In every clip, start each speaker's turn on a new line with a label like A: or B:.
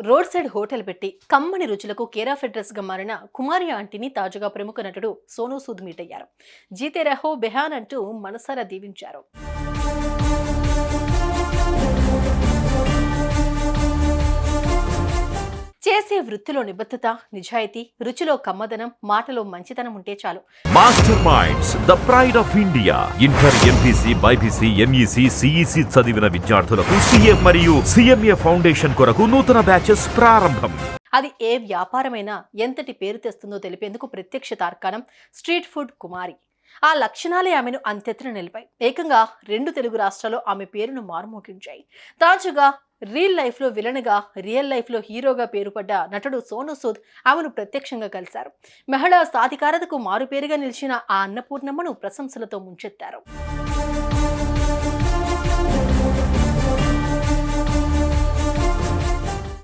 A: Road side hotel పెట్టి కమ్మని రుచులకు care of address గా మారిన కుమారి ఆంటీని తాజాగా ప్రముఖ నటుడు సోనూ సూద్ మీట్ అయ్యారు. జీతే రహో బెహాన్ అంటూ మనసారా దీవించారు. చేసే వృత్తిలో నిబద్ధత, నిజాయితీ, రుచిలో కమ్మదనం, మాటలో మంచితనం ఉంటే చాలు.
B: Master minds the pride of India. Inter, MPC, BiPC, MEC, CEC చదివిన విద్యార్థులకు సిఏ మరియు సిఎంఏ ఫౌండేషన్ కొరకు నూతన బ్యాచెస్ ప్రారంభం.
A: అది ఏ వ్యాపారమైనా ఎంతటి పేరు తెస్తుందో తెలిపేందుకు ప్రత్యక్ష తార్కాణం స్ట్రీట్ ఫుడ్ కుమారి. ఆ లక్షణాలే ఆమెను అంతెత్తున నిలిపాయి. ఏకంగా 2 తెలుగు రాష్ట్రాల్లో ఆమె పేరును మారుమోగించాయి. తాజాగా రియల్ లైఫ్ లో విలన్ గా, రియల్ లైఫ్ లో హీరోగా పేరుపడ్డ నటుడు సోనూ సూద్ ఆమెను ప్రత్యక్షంగా కలిశారు. మహిళా సాధికారతకు మారుపేరుగా నిలిచిన ఆ అన్నపూర్ణమ్మను ప్రశంసలతో ముంచెత్తారు.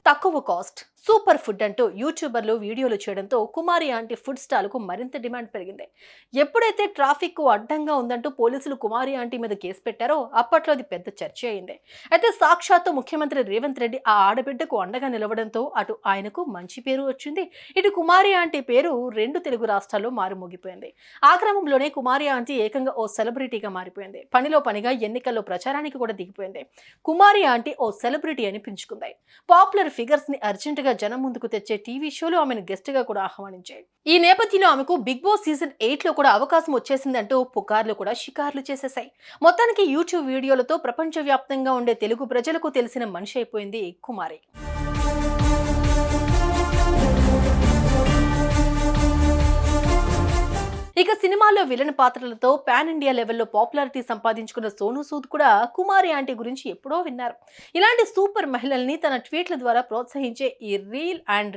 A: తక్కువ కాస్ట్, సూపర్ ఫుడ్ అంటూ యూట్యూబర్లు వీడియోలు చేయడంతో కుమారి ఆంటీ ఫుడ్ స్టాల్కు మరింత డిమాండ్ పెరిగింది. ఎప్పుడైతే ట్రాఫిక్ అడ్డంగా ఉందంటూ పోలీసులు కుమారి ఆంటీ మీద కేసు పెట్టారో అప్పట్లో అది పెద్ద చర్చ అయింది. అయితే సాక్షాత్తు ముఖ్యమంత్రి రేవంత్ రెడ్డి ఆ ఆడబిడ్డకు అండగా నిలవడంతో అటు ఆయనకు మంచి పేరు వచ్చింది, ఇటు కుమారి ఆంటీ పేరు 2 తెలుగు రాష్ట్రాల్లో మారుమోగిపోయింది. ఆ క్రమంలోనే కుమారి ఆంటీ ఏకంగా ఓ సెలబ్రిటీగా మారిపోయింది. పనిలో పనిగా ఎన్నికల్లో ప్రచారానికి కూడా దిగిపోయింది. కుమారి ఆంటీ ఓ సెలబ్రిటీ అని పెంచుకుంది. పాపులర్ ఫిగర్స్ ని అర్జెంట్ గా జనం ముందుకు తెచ్చే టీవీ షోలు ఆమెను గెస్ట్ గా కూడా ఆహ్వానించాయి. ఈ నేపథ్యంలో ఆమెకు బిగ్ బాస్ సీజన్ 8 లో కూడా అవకాశం వచ్చేసిందంటూ పుకార్లు కూడా షికార్లు చేసేశాయి. మొత్తానికి యూట్యూబ్ వీడియోలతో ప్రపంచవ్యాప్తంగా ఉండే తెలుగు ప్రజలకు తెలిసిన మనిషి అయిపోయింది కుమారి. ఇక సినిమాల్లో విలన్ పాత్రలతో పాన్ ఇండియా లెవెల్లో పాపులారిటీ సంపాదించుకున్న సోనూ సూద్ కూడా కుమారి ఆంటీ గురించి ఎప్పుడో విన్నారు. ఇలాంటి సూపర్ మహిళల్ని తన ట్వీట్ల ద్వారా ప్రోత్సహించే ఈ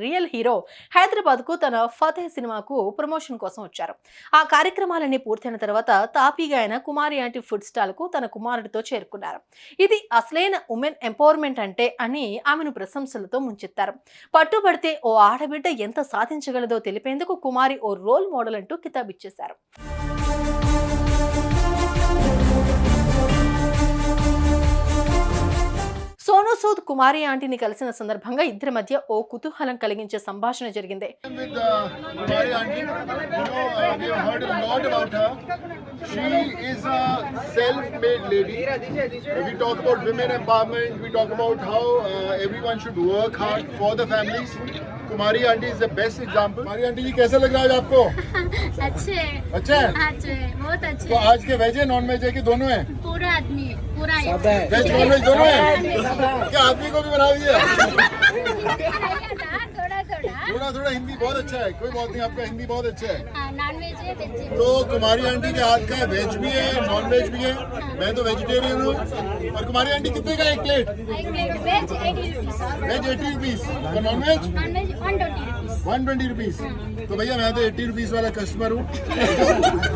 A: రియల్ హీరో హైదరాబాద్ కు తన ఫతే సినిమాకు ప్రమోషన్ కోసం వచ్చారు. ఆ కార్యక్రమాలన్నీ పూర్తయిన తర్వాత తాపీగా ఆయన కుమారి ఆంటీ ఫుడ్ స్టాల్ కు తన కుమారుడితో చేరుకున్నారు. ఇది అసలైన ఉమెన్ ఎంపవర్మెంట్ అంటే అని ఆమెను ప్రశంసలతో ముంచెత్తారు. పట్టుబడితే ఓ ఆడబిడ్డ ఎంత సాధించగలదో తెలిపేందుకు కుమారి ఓ రోల్ మోడల్ అంటూ కితాబిచ్చారు. సోనూ సూద్ కుమారి ఆంటీని కలిసిన సందర్భంగా ఇద్దరి మధ్య ఓ కుతూహలం కలిగించే సంభాషణ జరిగింది.
C: She is a self-made lady. We talk about women empowerment. We talk about how everyone should work hard for the families. Kumari aunty is the best example. Kumari aunty ji कैसा लग रहा है आपको?
D: अच्छे
C: अच्छा है?
D: अच्छे, बहुत अच्छे।
C: तो आज के वेज है नॉन वेज है कि दोनों है?
D: पूरा आदमी पूरा
C: वेज नॉन वेज दोनों है? क्या आदमी को भी बना दिया?
D: थोड़ा
C: थोड़ा हिंदी बहुत अच्छा है, कोई बात नहीं, आपका हिंदी बहुत अच्छा है।
D: नॉन वेज है, वेज है।
C: तो कुमारी आंटी के हाथ का वेज भी है, नॉन वेज भी है। मैं तो वेजिटेरियन हूँ। और कुमारी आंटी कितने का एक प्लेट?
D: एक plate veg 80 rupees,
C: veg 80 rupees और नॉन वेज
D: 120 रुपीस।
C: 120 रुपीस। तो भैया मैं तो 80 रुपीस वाला कस्टमर हूँ।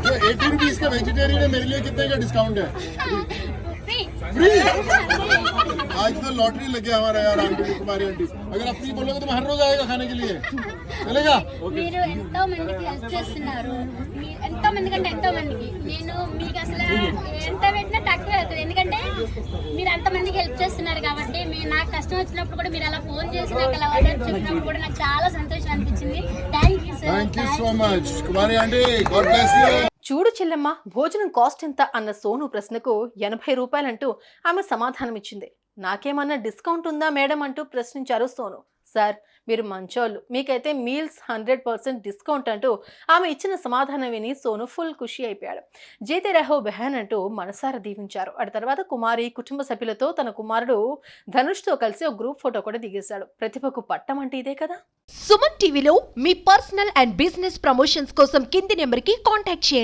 C: जो 80 रुपीस का वेजिटेरियन है मेरे लिए कितने का डिस्काउंट है? फ्री। आज तो लॉटरी लग गया हमारा यार आंटी कुमारी आंटी। अगर आप फ्री बोलोगे तो मैं हर रोज आएगा खाने के लिए, चलेगा?
D: మీరు ఎంతో మందికి హెల్ప్ చేస్తున్నారు. ఎంతో మంది కంటే ఎంతో మందికి నేను మీకు అసలు ఎంత పెట్టినా తక్కువ అవుతుంది. ఎందుకంటే మీరు అంత మందికి హెల్ప్ చేస్తున్నారు కాబట్టి నాకు కష్టం వచ్చినప్పుడు కూడా మీరు అలా ఫోన్ చేసి నాకు అలా ఆర్డర్ చెప్పినప్పుడు కూడా నాకు చాలా సంతోషం అనిపించింది. Thank you sir.
C: Thank you so much Kumari aunty. God bless you.
A: చూడు చెల్లెమ్మ, భోజనం కాస్ట్ ఎంత అన్న సోను ప్రశ్నకు 80 రూపాయలంటూ ఆమె సమాధానమిచ్చింది. నాకేమన్నా డిస్కౌంట్ ఉందా మేడం అంటూ ప్రశ్నించారు సోను. సార్ మీరు మంచోళ్ళు, మీకైతే మీల్స్ 100% డిస్కౌంట్ అంటూ ఆమె ఇచ్చిన సమాధానం విని సోను ఫుల్ ఖుషి అయిపోయాడు. జీతే రహో బెహాన్ అంటూ మనసారా దీవించారు. ఆ తర్వాత కుమారి కుటుంబ సభ్యులతో తన కుమారుడు ధనుష్తో కలిసి ఒక గ్రూప్ ఫోటో కూడా దిగేశాడు. ప్రతిభకు పట్టం అంటే ఇదే కదా.
E: సుమన్ టీవీలో మీ పర్సనల్ అండ్ బిజినెస్ ప్రమోషన్స్ కోసం కింది నెంబర్కి కాంటాక్ట్ చేయండి.